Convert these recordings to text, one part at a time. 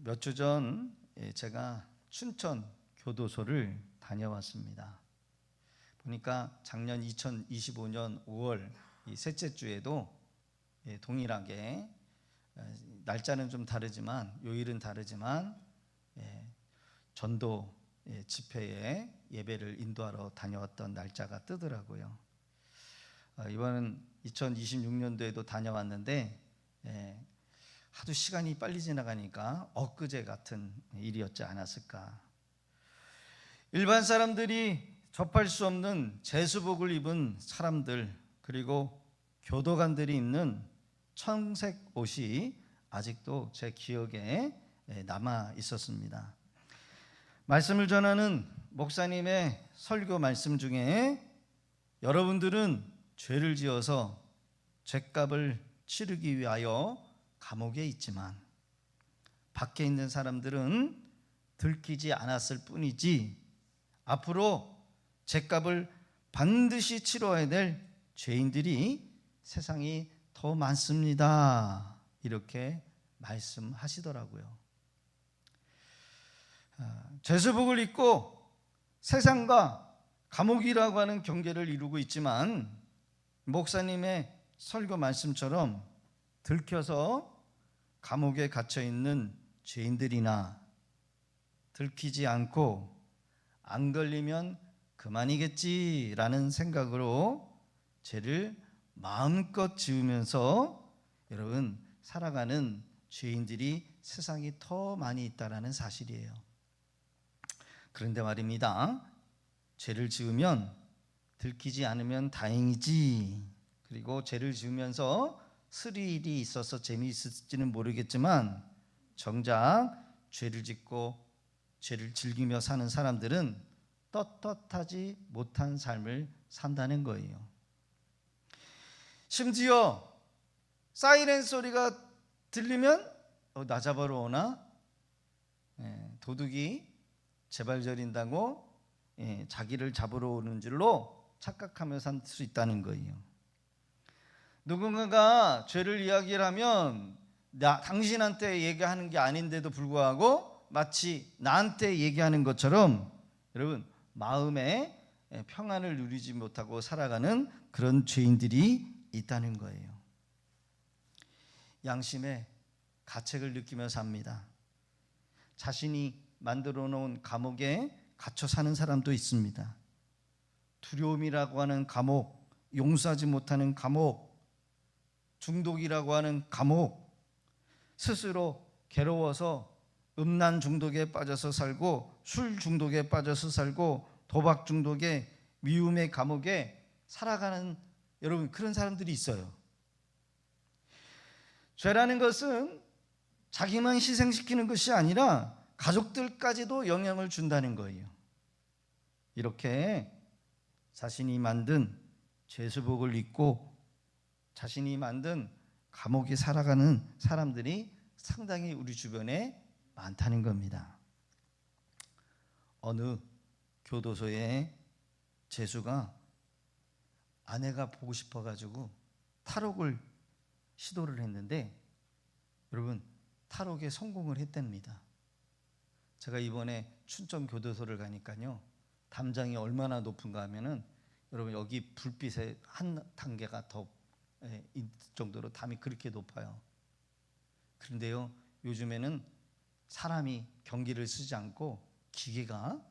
몇 주 전 제가 춘천 교도소를 다녀왔습니다. 보니까 작년 2025년 5월 이 셋째 주에도 동일하게 날짜는 좀 다르지만 요일은 다르지만 전도 집회에 예배를 인도하러 다녀왔던 날짜가 뜨더라고요. 이번은 2026년도에도 다녀왔는데 하도 시간이 빨리 지나가니까 엊그제 같은 일이었지 않았을까. 일반 사람들이 접할 수 없는 제수복을 입은 사람들, 그리고 교도관들이 입는 청색 옷이 아직도 제 기억에 남아 있었습니다. 말씀을 전하는 목사님의 설교 말씀 중에 여러분들은 죄를 지어서 죄값을 치르기 위하여 감옥에 있지만 밖에 있는 사람들은 들키지 않았을 뿐이지 앞으로 죄값을 반드시 치러야 될 죄인들이 세상이 더 많습니다. 이렇게 말씀하시더라고요. 죄수복을 입고 세상과 감옥이라고 하는 경계를 이루고 있지만 목사님의 설교 말씀처럼 들켜서 감옥에 갇혀 있는 죄인들이나 들키지 않고 안 걸리면 그만이겠지라는 생각으로 죄를 마음껏 지으면서 여러분 살아가는 죄인들이 세상에 더 많이 있다라는 사실이에요. 그런데 말입니다. 죄를 지으면 들키지 않으면 다행이지. 그리고 죄를 지으면서 스릴이 있어서 재미있을지는 모르겠지만 정작 죄를 짓고 죄를 즐기며 사는 사람들은 떳떳하지 못한 삶을 산다는 거예요. 심지어 사이렌 소리가 들리면 나 잡으러 오나? 도둑이 제발 저린다고 자기를 잡으러 오는 줄로 착각하며 살 수 있다는 거예요. 누군가가 죄를 이야기를 하면 당신한테 얘기하는 게 아닌데도 불구하고 마치 나한테 얘기하는 것처럼 여러분 마음에 평안을 누리지 못하고 살아가는 그런 죄인들이 있다는 거예요. 양심의 가책을 느끼며 삽니다. 자신이 만들어 놓은 감옥에 갇혀 사는 사람도 있습니다. 두려움이라고 하는 감옥, 용서하지 못하는 감옥, 중독이라고 하는 감옥, 스스로 괴로워서 음란 중독에 빠져서 살고 술 중독에 빠져서 살고 도박 중독에 미움의 감옥에 살아가는 여러분 그런 사람들이 있어요. 죄라는 것은 자기만 희생시키는 것이 아니라 가족들까지도 영향을 준다는 거예요. 이렇게 자신이 만든 죄수복을 입고 자신이 만든 감옥에 살아가는 사람들이 상당히 우리 주변에 많다는 겁니다. 어느 교도소의 죄수가 아내가 보고 싶어가지고 탈옥을 시도를 했는데 여러분 탈옥에 성공을 했답니다. 제가 이번에 춘천 교도소를 가니까요 담장이 얼마나 높은가 하면은 여러분 여기 불빛의 한 단계가 더 있을 정도로 담이 그렇게 높아요. 그런데요 요즘에는 사람이 경기를 쓰지 않고 기계가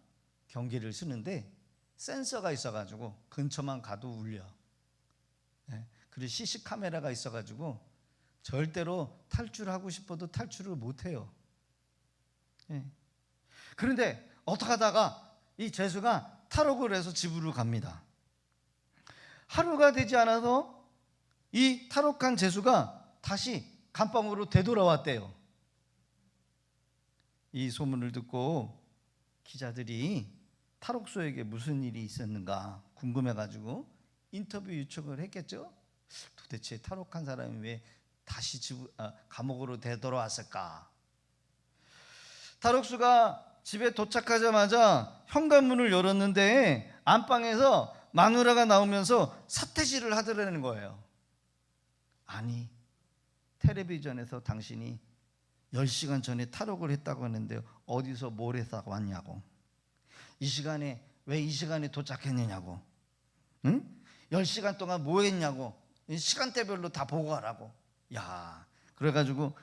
경계를 쓰는데 센서가 있어가지고 근처만 가도 울려. 그리고 CC 카메라가 있어가지고 절대로 탈출하고 싶어도 탈출을 못해요. 그런데 어떻게 하다가 이 죄수가 탈옥을 해서 집으로 갑니다. 하루가 되지 않아서 이 탈옥한 죄수가 다시 감방으로 되돌아왔대요. 이 소문을 듣고 기자들이 탈옥소에게 무슨 일이 있었는가 궁금해가지고 인터뷰 요청을 했겠죠. 도대체 탈옥한 사람이 왜 다시 감옥으로 되돌아왔을까? 탈옥수가 집에 도착하자마자 현관문을 열었는데 안방에서 마누라가 나오면서 사태질을 하더라는 거예요. 아니 텔레비전에서 당신이 10시간 전에 탈옥을 했다고 하는데 어디서 뭘 했다고 왔냐고. 이 시간에 왜 이 시간에 도착했느냐고. 응? 10시간 동안 뭐 했냐고. 시간대별로 다 보고하라고. 야, 그래가지고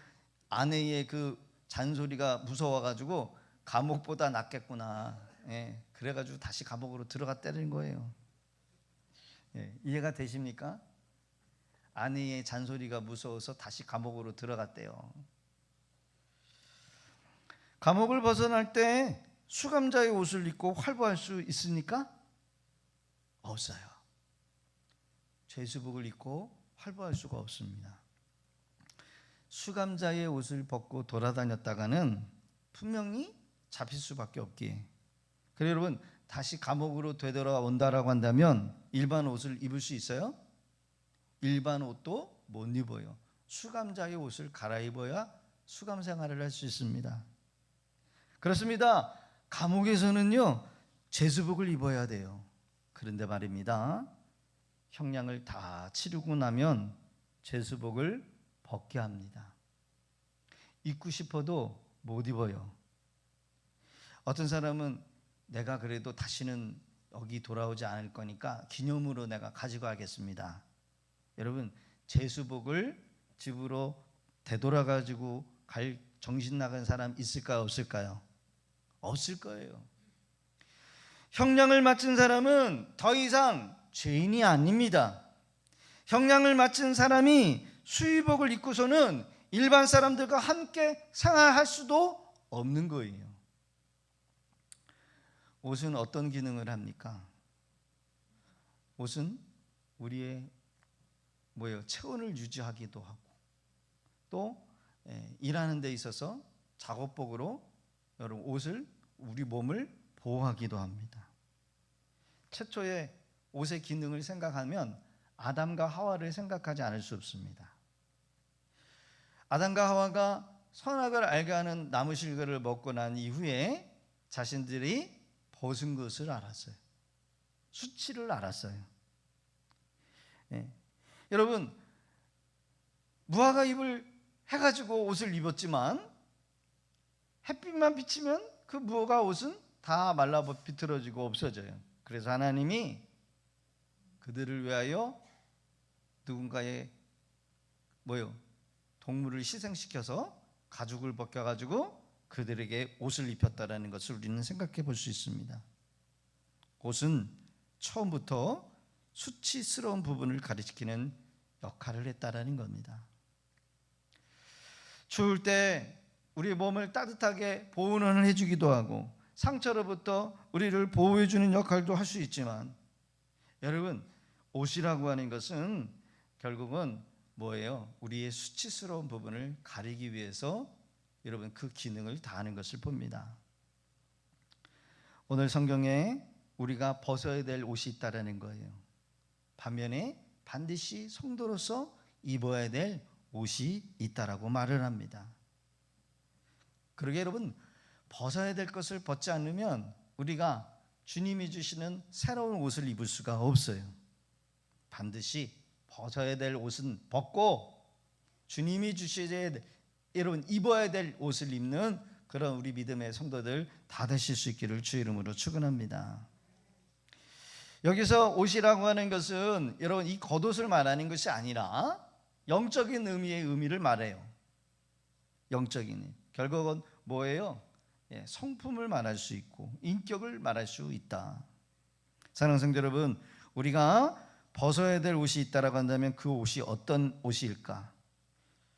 아내의 그 잔소리가 무서워가지고 감옥보다 낫겠구나. 예, 그래가지고 다시 감옥으로 들어갔다는 거예요. 예, 이해가 되십니까? 아내의 잔소리가 무서워서 다시 감옥으로 들어갔대요. 감옥을 벗어날 때 수감자의 옷을 입고 활보할 수 있습니까? 없어요. 죄수복을 입고 활보할 수가 없습니다. 수감자의 옷을 벗고 돌아다녔다가는 분명히 잡힐 수밖에 없기에. 그래서 여러분, 다시 감옥으로 되돌아온다라고 한다면 일반 옷을 입을 수 있어요? 일반 옷도 못 입어요. 수감자의 옷을 갈아입어야 수감 생활을 할 수 있습니다. 그렇습니다. 감옥에서는요, 죄수복을 입어야 돼요. 그런데 말입니다, 형량을 다 치르고 나면 죄수복을 벗게 합니다. 입고 싶어도 못 입어요. 어떤 사람은 내가 그래도 다시는 여기 돌아오지 않을 거니까 기념으로 내가 가지고 가겠습니다. 여러분, 죄수복을 집으로 되돌아가지고 갈 정신 나간 사람 있을까요? 없을까요? 없을 거예요. 형량을 마친 사람은 더 이상 죄인이 아닙니다. 형량을 마친 사람이 수의복을 입고서는 일반 사람들과 함께 생활할 수도 없는 거예요. 옷은 어떤 기능을 합니까? 옷은 우리의 체온을 유지하기도 하고, 또 일하는 데 있어서 작업복으로 여러분 옷을, 우리 몸을 보호하기도 합니다. 최초의 옷의 기능을 생각하면 아담과 하와를 생각하지 않을 수 없습니다. 아담과 하와가 선악을 알게 하는 나무 실과를 먹고 난 이후에 자신들이 벗은 것을 알았어요. 수치를 알았어요. 여러분, 무화과 잎을 해가지고 옷을 입었지만 햇빛만 비치면 그 무화과 옷은 다 말라 비틀어지고 없어져요. 그래서 하나님이 그들을 위하여 누군가의 동물을 희생시켜서 가죽을 벗겨가지고 그들에게 옷을 입혔다라는 것을 우리는 생각해 볼 수 있습니다. 옷은 처음부터 수치스러운 부분을 가리키는 역할을 했다라는 겁니다. 추울 때 우리 몸을 따뜻하게 보온을 해주기도 하고 상처로부터 우리를 보호해주는 역할도 할 수 있지만, 여러분, 옷이라고 하는 것은 결국은 뭐예요? 우리의 수치스러운 부분을 가리기 위해서 여러분 그 기능을 다하는 것을 봅니다. 오늘 성경에 우리가 벗어야 될 옷이 있다라는 거예요. 반면에 반드시 성도로서 입어야 될 옷이 있다라고 말을 합니다. 그러게 여러분, 벗어야 될 것을 벗지 않으면 우리가 주님이 주시는 새로운 옷을 입을 수가 없어요. 반드시 벗어야 될 옷은 벗고 주님이 주셔야 될, 여러분 입어야 될 옷을 입는 그런 우리 믿음의 성도들 다 되실 수 있기를 주의 이름으로 축원합니다. 여기서 옷이라고 하는 것은 여러분 이 겉옷을 말하는 것이 아니라 영적인 의미를 말해요. 영적인, 결국은 뭐예요? 성품을 말할 수 있고 인격을 말할 수 있다. 사랑하는 성도 여러분, 우리가 벗어야 될 옷이 있다라고 한다면 그 옷이 어떤 옷일까?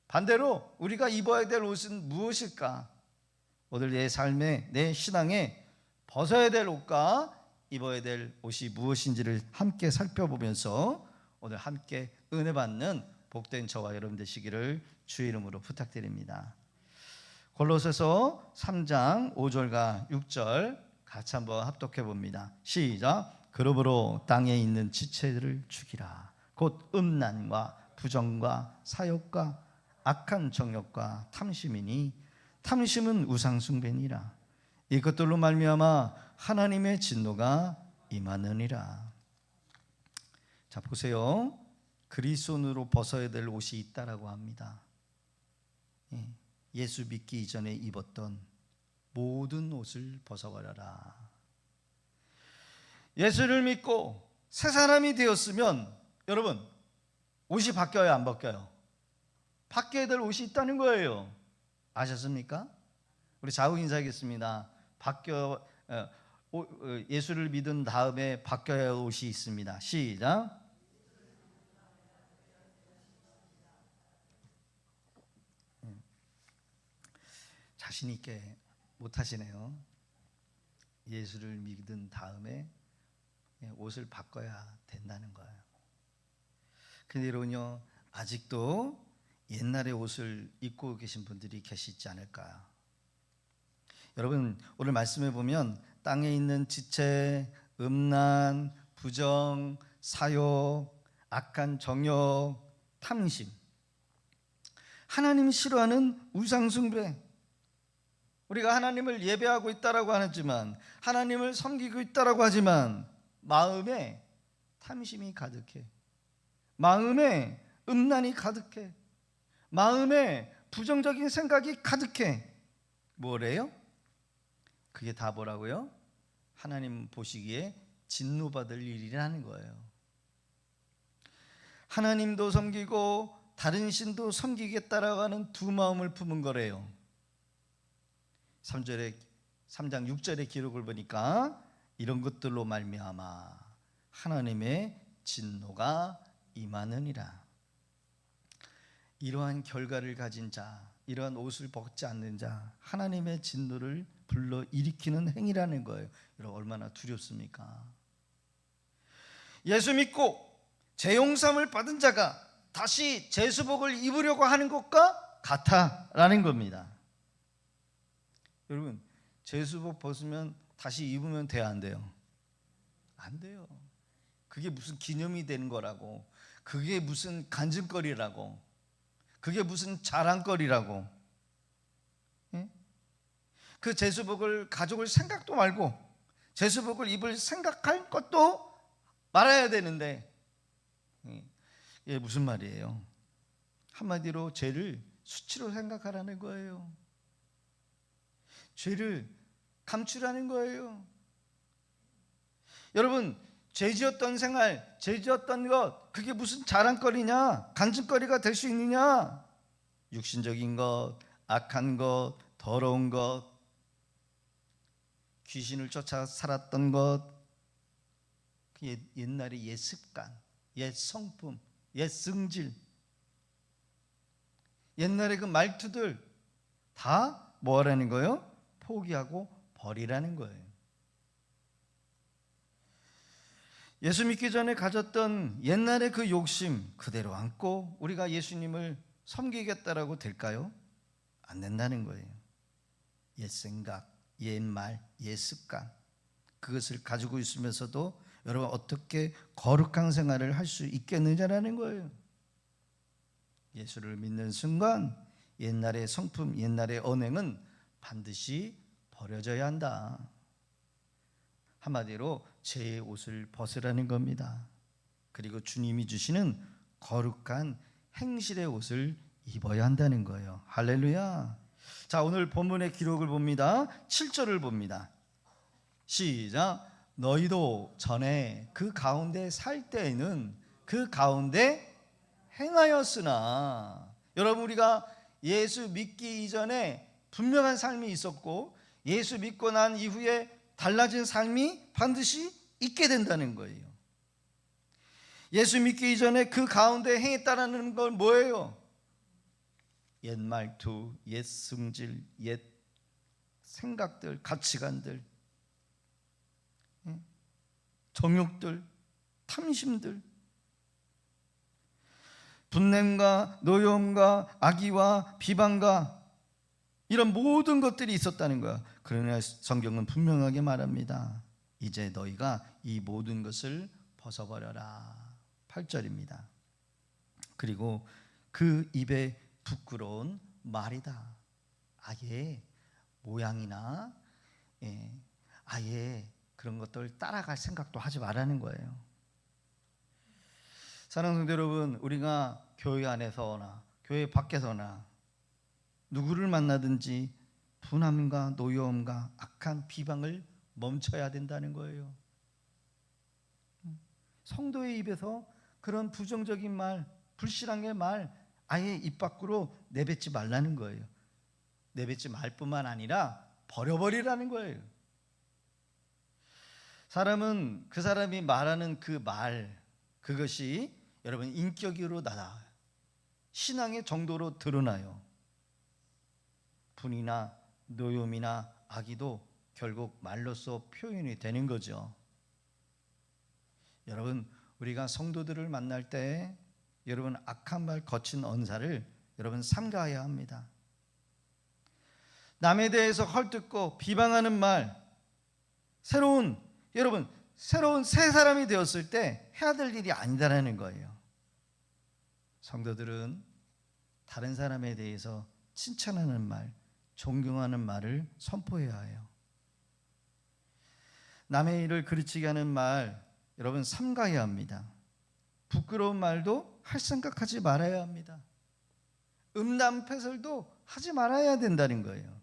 반대로 우리가 입어야 될 옷은 무엇일까? 오늘 내 삶에, 내 신앙에 벗어야 될 옷과 입어야 될 옷이 무엇인지를 함께 살펴보면서 오늘 함께 은혜 받는 복된 저와 여러분 되시기를 주의 이름으로 부탁드립니다. 골로새서 3장 5절과 6절 같이 한번 합독해 봅니다. 시작. 그러므로 땅에 있는 지체들을 죽이라. 곧 음란과 부정과 사욕과 악한 정욕과 탐심이니 탐심은 우상숭배니라. 이것들로 말미암아 하나님의 진노가 임하느니라. 자, 보세요. 그리스도인으로 벗어야 될 옷이 있다라고 합니다. 예수 믿기 이전에 입었던 모든 옷을 벗어버려라. 예수를 믿고 새 사람이 되었으면 여러분 옷이 바뀌어요, 안 바뀌어요? 바뀌어야 될 옷이 있다는 거예요. 아셨습니까? 우리 좌우 인사하겠습니다. 예수를 믿은 다음에 바뀌어야 할 옷이 있습니다. 시작. 자신 있게 못 하시네요. 예수를 믿은 다음에 옷을 바꿔야 된다는 거예요. 근데 여러분요, 아직도 옛날의 옷을 입고 계신 분들이 계시지 않을까? 여러분, 오늘 말씀해 보면 땅에 있는 지체, 음란, 부정, 사욕, 악한 정욕, 탐심, 하나님이 싫어하는 우상숭배, 우리가 하나님을 예배하고 있다라고 하지만, 하나님을 섬기고 있다라고 하지만 마음에 탐심이 가득해, 마음에 음란이 가득해, 마음에 부정적인 생각이 가득해. 뭐래요? 그게 다 뭐라고요? 하나님 보시기에 진노받을 일이라는 거예요. 하나님도 섬기고 다른 신도 섬기겠다라고 하는 두 마음을 품은 거래요. 3장 6절의 기록을 보니까 이런 것들로 말미암아 하나님의 진노가 임하느니라. 이러한 결과를 가진 자, 이러한 옷을 벗지 않는 자, 하나님의 진노를 불러 일으키는 행위라는 거예요. 여러분, 얼마나 두렵습니까? 예수 믿고 죄용삼을 받은 자가 다시 제수복을 입으려고 하는 것과 같아라는 겁니다. 여러분, 제수복 벗으면 다시 입으면 돼야 안 돼요? 안 돼요. 그게 무슨 기념이 되는 거라고, 그게 무슨 간증거리라고, 그게 무슨 자랑거리라고. 예? 그 제수복을 가져올 생각도 말고 제수복을 입을 생각할 것도 말아야 되는데, 이게 무슨 말이에요? 한마디로 죄를 수치로 생각하라는 거예요. 죄를 감추라는 거예요. 여러분, 죄지었던 생활, 죄지었던 것, 그게 무슨 자랑거리냐, 간증거리가 될 수 있느냐? 육신적인 것, 악한 것, 더러운 것, 귀신을 쫓아 살았던 것, 옛날의 옛 습관, 옛 성품, 옛 승질, 옛날의 그 말투들 다 뭐라는 거예요? 포기하고 버리라는 거예요. 예수 믿기 전에 가졌던 옛날의 그 욕심 그대로 안고 우리가 예수님을 섬기겠다라고 될까요? 안 된다는 거예요. 옛 생각, 옛 말, 옛 습관, 그것을 가지고 있으면서도 여러분 어떻게 거룩한 생활을 할 수 있겠느냐라는 거예요. 예수를 믿는 순간 옛날의 성품, 옛날의 언행은 반드시 버려져야 한다. 한마디로 죄의 옷을 벗으라는 겁니다. 그리고 주님이 주시는 거룩한 행실의 옷을 입어야 한다는 거예요. 할렐루야. 자, 오늘 본문의 기록을 봅니다. 7절을 봅니다. 시작. 너희도 전에 그 가운데 살 때에는 그 가운데 행하였으나. 여러분, 우리가 예수 믿기 이전에 분명한 삶이 있었고 예수 믿고 난 이후에 달라진 삶이 반드시 있게 된다는 거예요. 예수 믿기 이전에 그 가운데 행했다는 건 뭐예요? 옛 말투, 옛 승질, 옛 생각들, 가치관들, 정욕들, 탐심들, 분냄과 노여움과 악의와 비방과 이런 모든 것들이 있었다는 거야. 그러나 성경은 분명하게 말합니다. 이제 너희가 이 모든 것을 벗어버려라. 8절입니다. 그리고 그 입에 부끄러운 말이다. 아예 모양이나 아예 그런 것들 따라갈 생각도 하지 말라는 거예요. 사랑하는 성도 여러분, 우리가 교회 안에서나 교회 밖에서나 누구를 만나든지 분함과 노여움과 악한 비방을 멈춰야 된다는 거예요. 성도의 입에서 그런 부정적인 말, 불신앙의 말 아예 입 밖으로 내뱉지 말라는 거예요. 내뱉지 말 뿐만 아니라 버려버리라는 거예요. 사람은 그 사람이 말하는 그 말, 그것이 여러분 인격으로 나타나요. 신앙의 정도로 드러나요. 분이나 노여움이나 악의도 결국 말로써 표현이 되는 거죠. 여러분, 우리가 성도들을 만날 때 여러분 악한 말, 거친 언사를 여러분 삼가해야 합니다. 남에 대해서 헐뜯고 비방하는 말, 여러분 새로운 새 사람이 되었을 때 해야 될 일이 아니다라는 거예요. 성도들은 다른 사람에 대해서 칭찬하는 말, 존경하는 말을 선포해야 해요. 남의 일을 그르치게 하는 말 여러분 삼가해야 합니다. 부끄러운 말도 할 생각하지 말아야 합니다. 음란패설도 하지 말아야 된다는 거예요.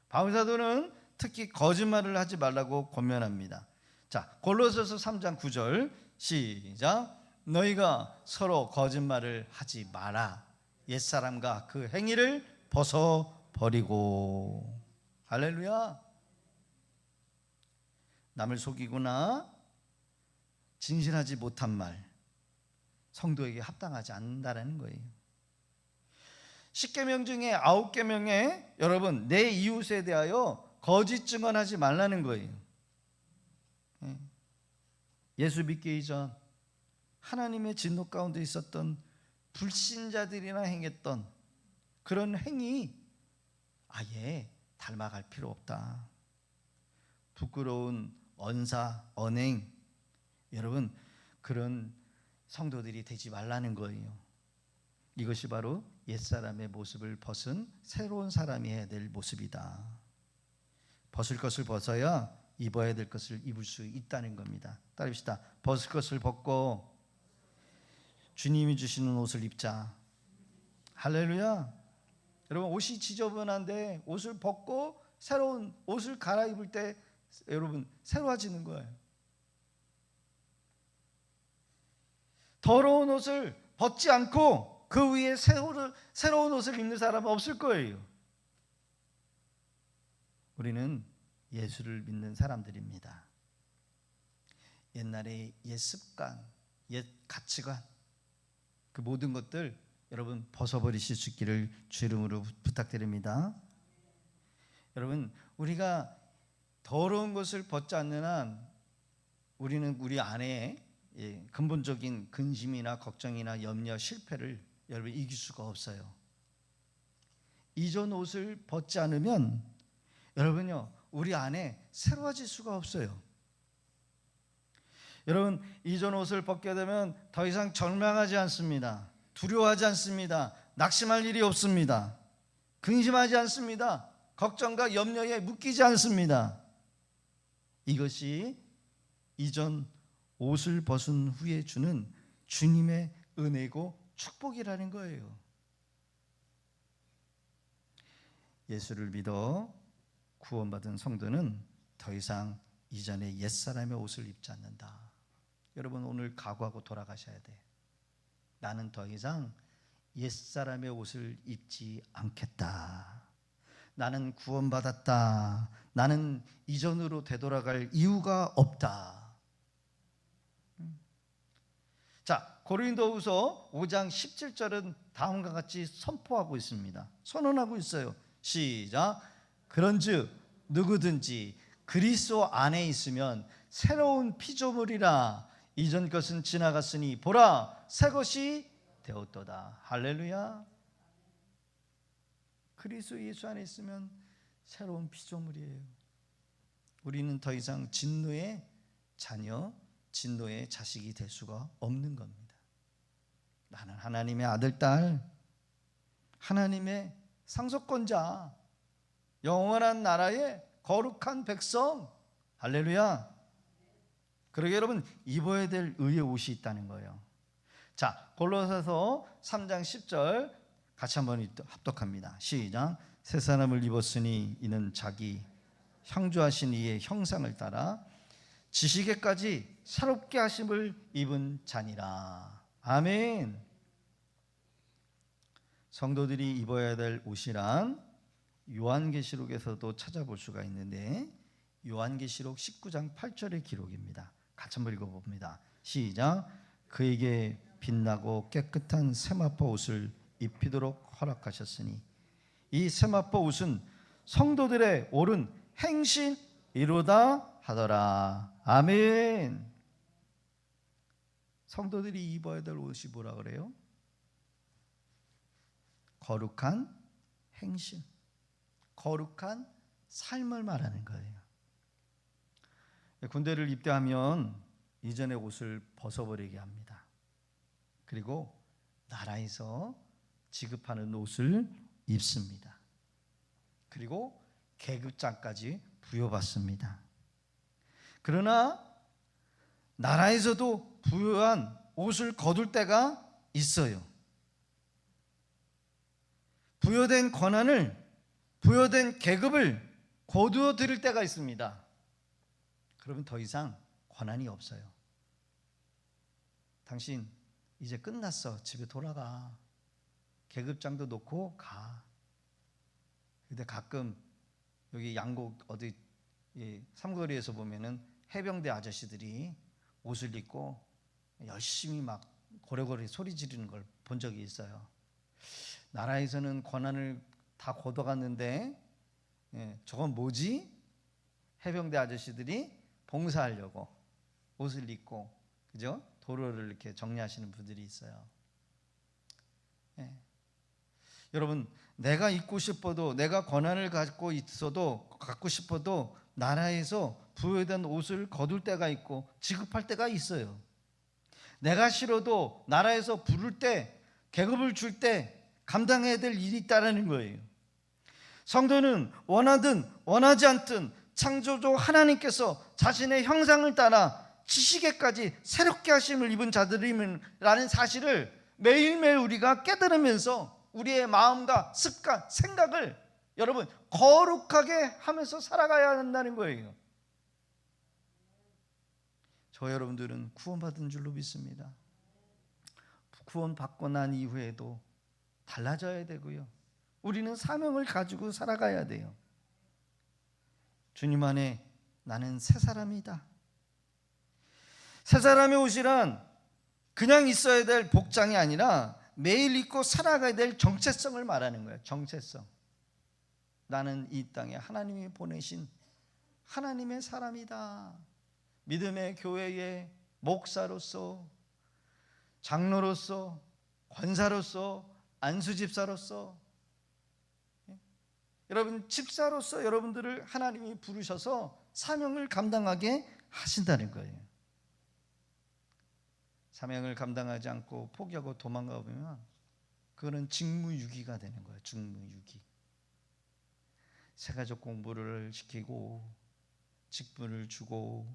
바울사도는 특히 거짓말을 하지 말라고 권면합니다. 자, 골로새서 3장 9절 시작. 너희가 서로 거짓말을 하지 마라. 옛사람과 그 행위를 벗어버리고. 할렐루야. 남을 속이거나 진실하지 못한 말, 성도에게 합당하지 않는다는 거예요. 10계명 중에 9계명에 여러분 내 이웃에 대하여 거짓 증언하지 말라는 거예요. 예수 믿기 이전 하나님의 진노 가운데 있었던 불신자들이나 행했던 그런 행위 아예 닮아갈 필요 없다. 부끄러운 언사, 언행, 여러분 그런 성도들이 되지 말라는 거예요. 이것이 바로 옛사람의 모습을 벗은 새로운 사람이 해야 될 모습이다. 벗을 것을 벗어야 입어야 될 것을 입을 수 있다는 겁니다. 따릅시다. 벗을 것을 벗고 주님이 주시는 옷을 입자. 할렐루야. 여러분 옷이 지저분한데 옷을 벗고 새로운 옷을 갈아입을 때 여러분 새로워지는 거예요. 더러운 옷을 벗지 않고 그 위에 새로운 옷을 입는 사람은 없을 거예요. 우리는 예수를 믿는 사람들입니다. 옛날의 옛 습관, 옛 가치관, 그 모든 것들 여러분 벗어버리실 수 있기를 주 이름으로 부탁드립니다. 여러분 우리가 더러운 것을 벗지 않는 한 우리는 우리 안에 근본적인 근심이나 걱정이나 염려, 실패를 여러분 이길 수가 없어요. 이전 옷을 벗지 않으면 여러분요 우리 안에 새로워질 수가 없어요. 여러분 이전 옷을 벗게 되면 더 이상 절망하지 않습니다. 두려워하지 않습니다. 낙심할 일이 없습니다. 근심하지 않습니다. 걱정과 염려에 묶이지 않습니다. 이것이 이전 옷을 벗은 후에 주는 주님의 은혜고 축복이라는 거예요. 예수를 믿어 구원받은 성도는 더 이상 이전의 옛사람의 옷을 입지 않는다. 여러분 오늘 각오하고 돌아가셔야 돼. 나는 더 이상 옛사람의 옷을 입지 않겠다. 나는 구원받았다. 나는 이전으로 되돌아갈 이유가 없다. 자, 고린도후서 5장 17절은 다음과 같이 선포하고 있습니다. 선언하고 있어요. 시작. 그런즉 누구든지 그리스도 안에 있으면 새로운 피조물이라. 이전 것은 지나갔으니 보라 새 것이 되었도다. 할렐루야. 그리스도 예수 안에 있으면 새로운 피조물이에요. 우리는 더 이상 진노의 자녀, 진노의 자식이 될 수가 없는 겁니다. 나는 하나님의 아들, 딸, 하나님의 상속권자, 영원한 나라의 거룩한 백성. 할렐루야. 그러게 여러분 입어야 될 의의 옷이 있다는 거예요. 자, 골로새서 3장 10절 같이 한번 합독합니다. 시작. 새 사람을 입었으니 이는 자기 창조하신 이의 형상을 따라 지식에까지 새롭게 하심을 입은 자니라. 아멘. 성도들이 입어야 될 옷이란 요한계시록에서도 찾아볼 수가 있는데 요한계시록 19장 8절의 기록입니다. 같이 한번 읽어봅니다. 시작. 그에게 빛나고 깨끗한 세마포 옷을 입히도록 허락하셨으니 이 세마포 옷은 성도들의 옳은 행실이로다 하더라. 아멘. 성도들이 입어야 될 옷이 뭐라 그래요? 거룩한 행실, 거룩한 삶을 말하는 거예요. 군대를 입대하면 이전의 옷을 벗어버리게 합니다. 그리고 나라에서 지급하는 옷을 입습니다. 그리고 계급장까지 부여받습니다. 그러나 나라에서도 부여한 옷을 거둘 때가 있어요. 부여된 권한을, 부여된 계급을 거두어 드릴 때가 있습니다. 그러면 더 이상 권한이 없어요. 당신 이제 끝났어. 집에 돌아가. 계급장도 놓고 가. 근데 가끔 여기 양곡 어디 삼거리에서 보면은 해병대 아저씨들이 옷을 입고 열심히 막 고래고래 소리 지르는 걸 본 적이 있어요. 나라에서는 권한을 다 걷어갔는데 저건 뭐지? 해병대 아저씨들이 봉사하려고 옷을 입고, 그죠? 도로를 이렇게 정리하시는 분들이 있어요. 여러분, 내가 입고 싶어도, 내가 권한을 갖고 있어도, 갖고 싶어도 나라에서 부여된 옷을 거둘 때가 있고 지급할 때가 있어요. 내가 싫어도 나라에서 부를 때, 계급을 줄 때 감당해야 될 일이 있다는 거예요. 성도는 원하든 원하지 않든 창조주 하나님께서 자신의 형상을 따라 지식에까지 새롭게 하심을 입은 자들이라는 사실을 매일매일 우리가 깨달으면서 우리의 마음과 습관, 생각을 여러분 거룩하게 하면서 살아가야 한다는 거예요. 저 여러분들은 구원받은 줄로 믿습니다. 구원받고 난 이후에도 달라져야 되고요. 우리는 사명을 가지고 살아가야 돼요. 주님 안에 나는 새 사람이다. 새 사람의 옷이란 그냥 있어야 될 복장이 아니라 매일 입고 살아가야 될 정체성을 말하는 거예요. 정체성. 나는 이 땅에 하나님이 보내신 하나님의 사람이다. 믿음의 교회의 목사로서, 장로로서, 권사로서, 안수집사로서, 여러분 집사로서 여러분들을 하나님이 부르셔서 사명을 감당하게 하신다는 거예요. 사명을 감당하지 않고 포기하고 도망가 보면 그거는 직무유기가 되는 거예요. 직무유기. 새가족 공부를 시키고 직분을 주고,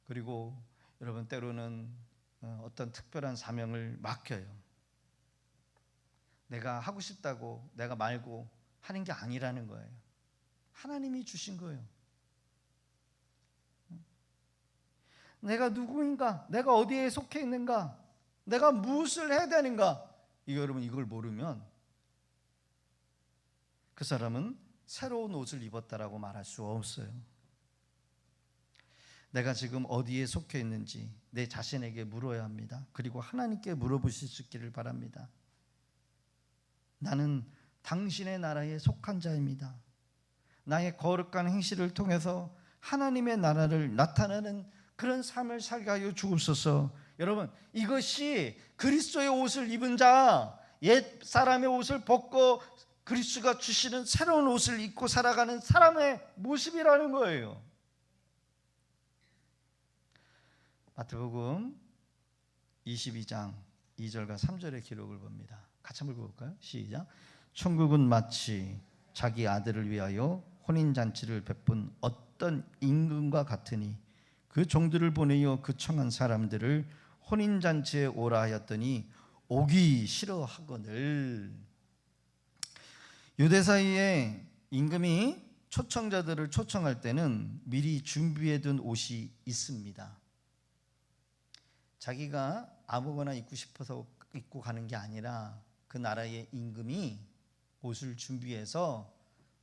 그리고 여러분 때로는 어떤 특별한 사명을 맡겨요. 내가 하고 싶다고 내가 말고 하는 게 아니라는 거예요. 하나님이 주신 거예요. 내가 누구인가? 내가 어디에 속해 있는가? 내가 무엇을 해야 되는가? 여러분 이걸 모르면 그 사람은 새로운 옷을 입었다라고 말할 수 없어요. 내가 지금 어디에 속해 있는지 내 자신에게 물어야 합니다. 그리고 하나님께 물어보실 수 있기를 바랍니다. 나는 당신의 나라에 속한 자입니다. 나의 거룩한 행실을 통해서 하나님의 나라를 나타내는 그런 삶을 살게 하여 주옵소서. 여러분 이것이 그리스도의 옷을 입은 자, 옛 사람의 옷을 벗고 그리스도가 주시는 새로운 옷을 입고 살아가는 사람의 모습이라는 거예요. 마태복음 22장 2절과 3절의 기록을 봅니다. 같이 한번 읽어볼까요? 시작. 천국은 마치 자기 아들을 위하여 혼인잔치를 베푼 어떤 임금과 같으니 그 종들을 보내어 그 청한 사람들을 혼인잔치에 오라 하였더니 오기 싫어하거늘. 유대 사이에 임금이 초청자들을 초청할 때는 미리 준비해둔 옷이 있습니다. 자기가 아무거나 입고 싶어서 입고 가는 게 아니라 그 나라의 임금이 옷을 준비해서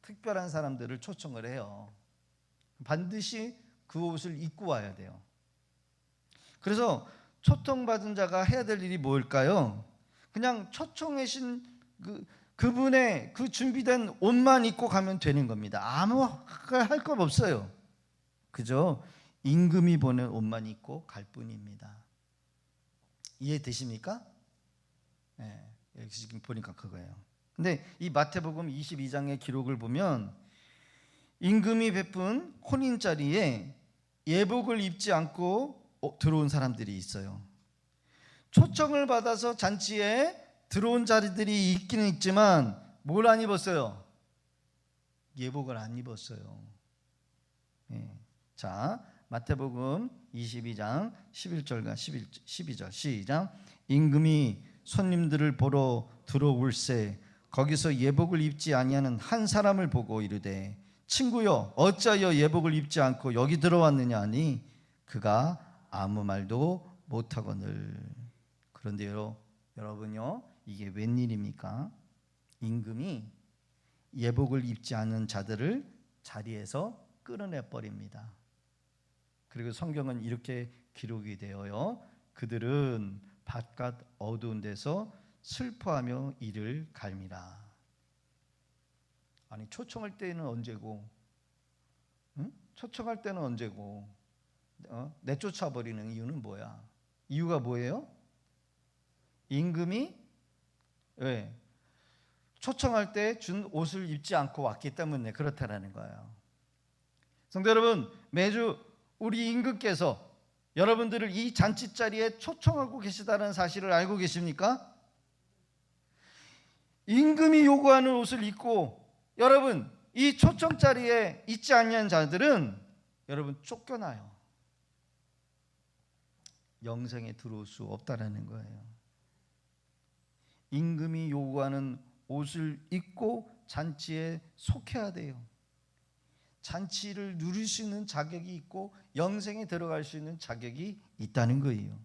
특별한 사람들을 초청을 해요. 반드시 그 옷을 입고 와야 돼요. 그래서 초청받은 자가 해야 될 일이 뭘까요? 그냥 초청하신 그분의 그 준비된 옷만 입고 가면 되는 겁니다. 아무 할 것 없어요. 그저 임금이 보낸 옷만 입고 갈 뿐입니다. 이해되십니까? 네, 여기 지금 보니까 그거예요. 근데 이 마태복음 22장의 기록을 보면 임금이 베푼 혼인자리에 예복을 입지 않고 들어온 사람들이 있어요. 초청을 받아서 잔치에 들어온 자리들이 있기는 있지만 뭘 안 입었어요? 예복을 안 입었어요. 네. 자, 마태복음 22장 11절과 12절 시작. 임금이 손님들을 보러 들어올세 거기서 예복을 입지 아니하는 한 사람을 보고 이르되 친구여 어찌하여 예복을 입지 않고 여기 들어왔느냐 하니 그가 아무 말도 못하거늘. 그런데 여러분요, 이게 웬일입니까? 임금이 예복을 입지 않은 자들을 자리에서 끌어내 버립니다. 그리고 성경은 이렇게 기록이 되어요. 그들은 바깥 어두운 데서 슬퍼하며 이를 갈미라. 아니 초청할 때는 언제고, 응? 초청할 때는 언제고, 내쫓아 버리는 이유는 뭐야? 이유가 뭐예요? 임금이 왜? 초청할 때 준 옷을 입지 않고 왔기 때문에 그렇다라는 거예요. 성도 여러분, 매주 우리 임금께서 여러분들을 이 잔치 자리에 초청하고 계시다는 사실을 알고 계십니까? 임금이 요구하는 옷을 입고 여러분 이 초청 자리에 있지 않는 자들은 여러분 쫓겨나요. 영생에 들어올 수 없다라는 거예요. 임금이 요구하는 옷을 입고 잔치에 속해야 돼요. 잔치를 누릴 수 있는 자격이 있고 영생에 들어갈 수 있는 자격이 있다는 거예요.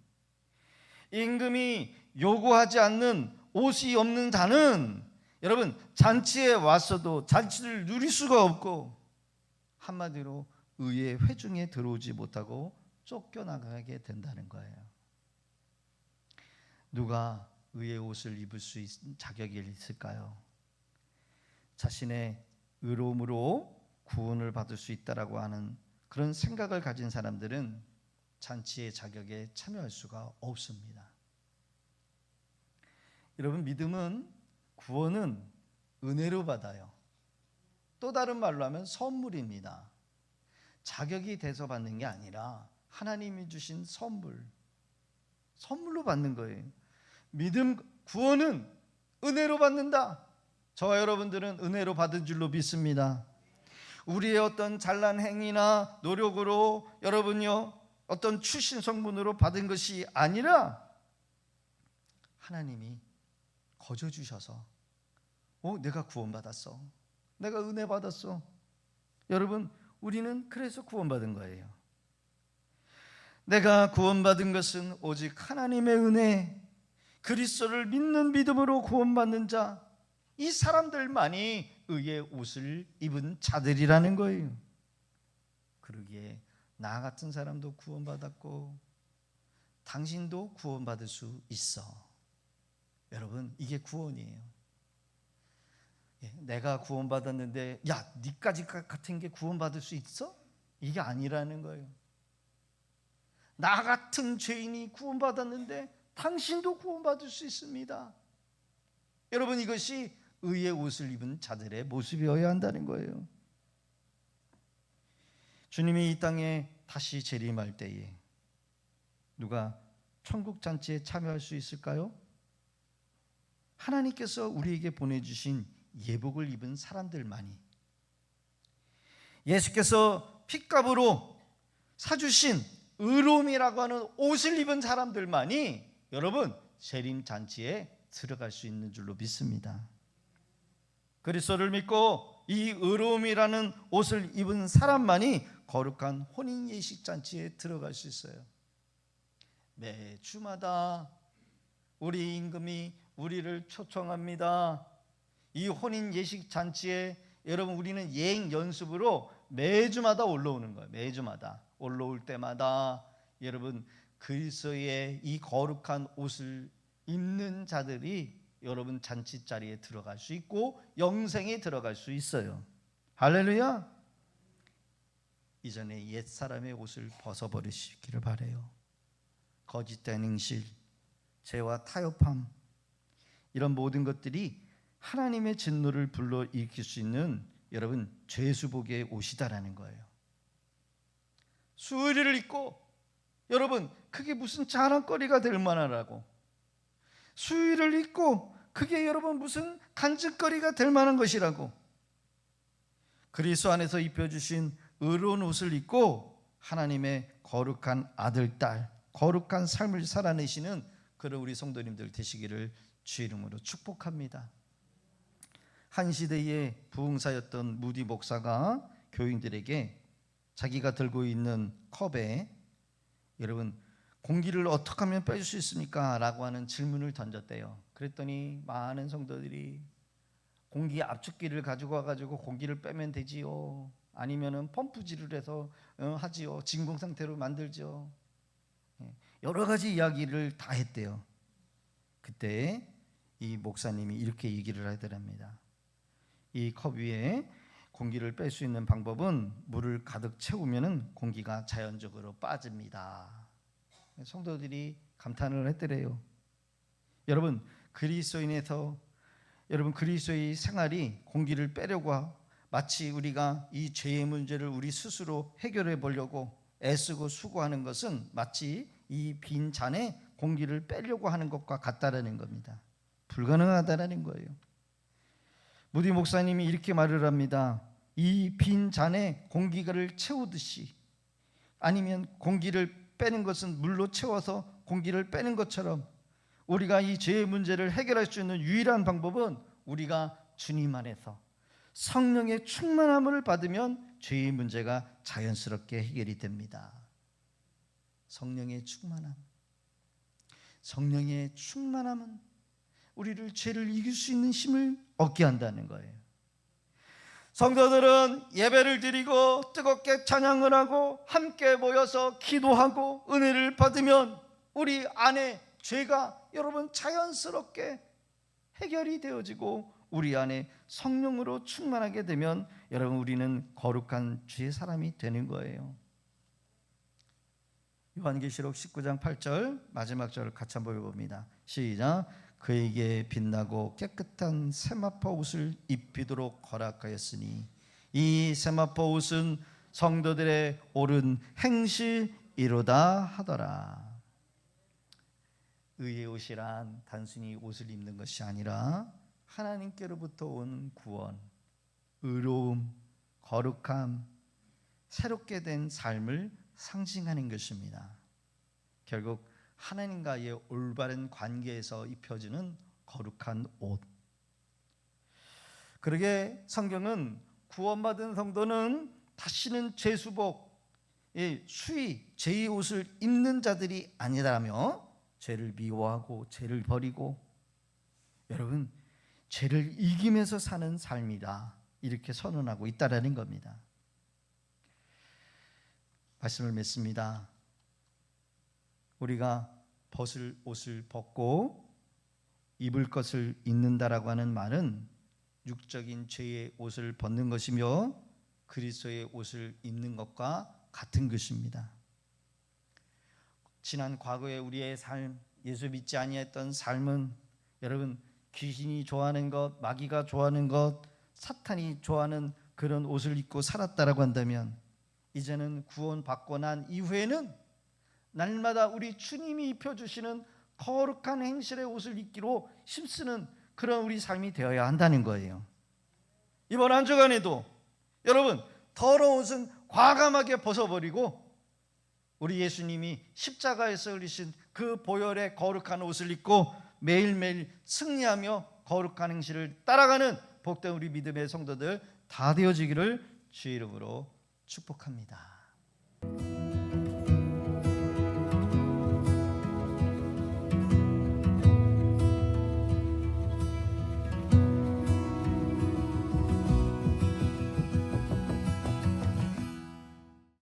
임금이 요구하지 않는 옷이 없는 자는 여러분 잔치에 왔어도 잔치를 누릴 수가 없고 한마디로 의의 회중에 들어오지 못하고 쫓겨나가게 된다는 거예요. 누가 의의 옷을 입을 수 있는 자격이 있을까요? 자신의 의로움으로 구원을 받을 수 있다라고 하는 그런 생각을 가진 사람들은 잔치의 자격에 참여할 수가 없습니다. 여러분 믿음은 구원은 은혜로 받아요. 또 다른 말로 하면 선물입니다. 자격이 돼서 받는 게 아니라 하나님이 주신 선물로 받는 거예요. 믿음, 구원은 은혜로 받는다. 저와 여러분들은 은혜로 받은 줄로 믿습니다. 우리의 어떤 잘난 행위나 노력으로 여러분요 어떤 출신 성분으로 받은 것이 아니라 하나님이 거저 주셔서 내가 구원받았어, 내가 은혜 받았어. 여러분 우리는 그래서 구원받은 거예요. 내가 구원받은 것은 오직 하나님의 은혜, 그리스도를 믿는 믿음으로 구원받는 자, 이 사람들만이 의의 옷을 입은 자들이라는 거예요. 그러기에 나 같은 사람도 구원받았고 당신도 구원받을 수 있어. 여러분 이게 구원이에요. 내가 구원받았는데 야 니까지 같은 게 구원받을 수 있어? 이게 아니라는 거예요. 나 같은 죄인이 구원받았는데 당신도 구원받을 수 있습니다. 여러분 이것이 의의 옷을 입은 자들의 모습이어야 한다는 거예요. 주님이 이 땅에 다시 재림할 때에 누가 천국 잔치에 참여할 수 있을까요? 하나님께서 우리에게 보내주신 예복을 입은 사람들만이, 예수께서 핏값으로 사주신 의로움이라고 하는 옷을 입은 사람들만이 여러분 재림 잔치에 들어갈 수 있는 줄로 믿습니다. 그리스도를 믿고 이 의로움이라는 옷을 입은 사람만이 거룩한 혼인 예식 잔치에 들어갈 수 있어요. 매주마다 우리 임금이 우리를 초청합니다. 이 혼인 예식 잔치에 여러분 우리는 예행 연습으로 매주마다 올라오는 거예요. 매주마다 올라올 때마다 여러분 그리스도의 이 거룩한 옷을 입는 자들이 여러분 잔치 자리에 들어갈 수 있고 영생에 들어갈 수 있어요. 할렐루야. 이전에 옛사람의 옷을 벗어버리시기를 바라요. 거짓된 행실, 죄와 타협함, 이런 모든 것들이 하나님의 진노를 불러일으킬 수 있는 여러분 죄수복의 옷이다라는 거예요. 수의리를 입고 여러분 그게 무슨 자랑거리가 될 만하라고, 수의를 입고 그게 여러분 무슨 간증거리가 될 만한 것이라고, 그리스도 안에서 입혀주신 의로운 옷을 입고 하나님의 거룩한 아들, 딸, 거룩한 삶을 살아내시는 그런 우리 성도님들 되시기를 주의 이름으로 축복합니다. 한 시대의 부흥사였던 무디 목사가 교인들에게 자기가 들고 있는 컵에 여러분 공기를 어떻게 하면 빼줄 수 있습니까? 라고 하는 질문을 던졌대요. 그랬더니 많은 성도들이 공기 압축기를 가지고 와가지고 공기를 빼면 되지요, 아니면은 펌프질을 해서 하지요, 진공 상태로 만들죠. 여러 가지 이야기를 다 했대요. 그때 이 목사님이 이렇게 얘기를 하더랍니다. 이 컵 위에 공기를 뺄 수 있는 방법은 물을 가득 채우면 공기가 자연적으로 빠집니다. 성도들이 감탄을 했더래요. 여러분 그리스도인에서 여러분 그리스도의 생활이 공기를 빼려고 마치 우리가 이 죄의 문제를 우리 스스로 해결해 보려고 애쓰고 수고하는 것은 마치 이 빈 잔에 공기를 빼려고 하는 것과 같다라는 겁니다. 불가능하다라는 거예요. 무디 목사님이 이렇게 말을 합니다. 이 빈 잔에 공기를 채우듯이, 아니면 공기를 빼는 것은 물로 채워서 공기를 빼는 것처럼 우리가 이 죄의 문제를 해결할 수 있는 유일한 방법은 우리가 주님 안에서 성령의 충만함을 받으면 죄의 문제가 자연스럽게 해결이 됩니다. 성령의 충만함. 성령의 충만함은 우리를 죄를 이길 수 있는 힘을 얻게 한다는 거예요. 성도들은 예배를 드리고 뜨겁게 찬양을 하고 함께 모여서 기도하고 은혜를 받으면 우리 안에 죄가 여러분 자연스럽게 해결이 되어지고 우리 안에 성령으로 충만하게 되면 여러분 우리는 거룩한 주의 사람이 되는 거예요. 요한계시록 19장 8절 마지막 절을 같이 한번 읽어봅니다. 시작. 그에게 빛나고 깨끗한 세마포 옷을 입히도록 허락하였으니 이 세마포 옷은 성도들의 옳은 행실이로다 하더라. 의의 옷이란 단순히 옷을 입는 것이 아니라 하나님께로부터 온 구원, 의로움, 거룩함, 새롭게 된 삶을 상징하는 것입니다. 결국 하나님과의 올바른 관계에서 입혀지는 거룩한 옷. 그러게 성경은 구원받은 성도는 다시는 죄수복, 수의, 죄의 옷을 입는 자들이 아니라며 죄를 미워하고 죄를 버리고 여러분 죄를 이기면서 사는 삶이다, 이렇게 선언하고 있다라는 겁니다. 말씀을 맺습니다. 우리가 벗을 옷을 벗고 입을 것을 입는다라고 하는 말은 육적인 죄의 옷을 벗는 것이며 그리스도의 옷을 입는 것과 같은 것입니다. 지난 과거의 우리의 삶, 예수 믿지 아니했던 삶은 여러분 귀신이 좋아하는 것, 마귀가 좋아하는 것, 사탄이 좋아하는 그런 옷을 입고 살았다라고 한다면 이제는 구원받고 난 이후에는 날마다 우리 주님이 입혀주시는 거룩한 행실의 옷을 입기로 힘쓰는 그런 우리 삶이 되어야 한다는 거예요. 이번 한 주간에도 여러분 더러운 옷은 과감하게 벗어버리고 우리 예수님이 십자가에서 흘리신 그 보혈의 거룩한 옷을 입고 매일매일 승리하며 거룩한 행실을 따라가는 복된 우리 믿음의 성도들 다 되어지기를 주의 이름으로 축복합니다.